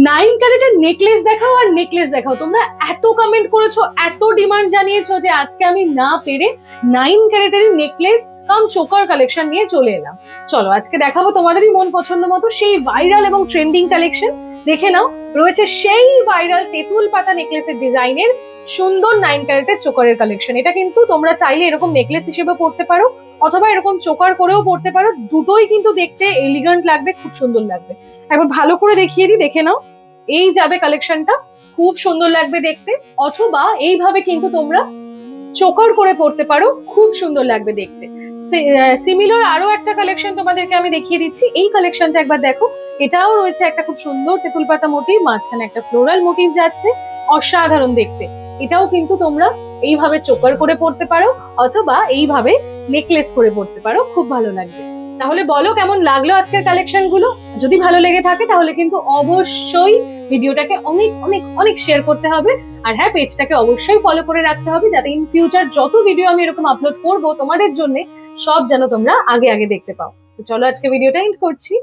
9 ক্যারেটের নেকলেস দেখাও আর নেকলেস দেখাও। তোমরা এত কমেন্ট করেছো, এত ডিমান্ড জানিয়েছো যে আজকে আমি না পেরে 9 ক্যারেটের নেকলেস কাম চোকার কালেকশন নিয়ে চলে এলাম। চলো আজকে দেখাবো তোমাদেরই মন পছন্দ মতো সেই ভাইরাল এবং ট্রেন্ডিং কালেকশন। দেখে নাও, রয়েছে সেই ভাইরাল তেঁতুল পাতা নেকলেসের ডিজাইনের সুন্দর 9 ক্যারেটের চোকারের কালেকশন। এটা কিন্তু তোমরা চাইলে এরকম নেকলেস হিসেবে পড়তে পারো অথবা এরকম চোকার করেও পড়তে পারো। দুটোই কিন্তু দেখতে এলিগেন্ট লাগবে, খুব সুন্দর লাগবে। একবার ভালো করে দেখিয়ে দিই, দেখে নাও। এই যাবে কালেকশনটা, খুব সুন্দর লাগবে দেখতে। অথবা এইভাবে কিন্তু তোমরা চোকার করে পড়তে পারো, খুব সুন্দর লাগবে দেখতে। সিমিলার আরো একটা কালেকশন তোমাদেরকে আমি দেখিয়ে দিচ্ছি। এই কালেকশনটা একবার দেখো। এটাও রয়েছে একটা খুব সুন্দর তেঁতুল পাতা মোটিভ, মাঝখানে একটা ফ্লোরাল মোটিভ যাচ্ছে, অসাধারণ দেখতে। এটাও কিন্তু তোমরা এইভাবে চোকার করে পড়তে পারো অথবা এইভাবে নেকলেস করে পড়তে পারো, খুব ভালো লাগবে। তাহলে বলো কেমন লাগলো আজকের কালেকশন গুলো। যদি ভালো লেগে থাকে তাহলে কিন্তু অবশ্যই ভিডিওটাকে অনেক অনেক অনেক শেয়ার করতে হবে। আর হ্যাঁ, পেজটাকে অবশ্যই ফলো করে রাখতে হবে যাতে ইন ফিউচার যত ভিডিও আমি এরকম আপলোড করবো তোমাদের জন্য সব যেন তোমরা আগে আগে দেখতে পাও। তো চলো আজকে ভিডিওটা এন্ড করছি।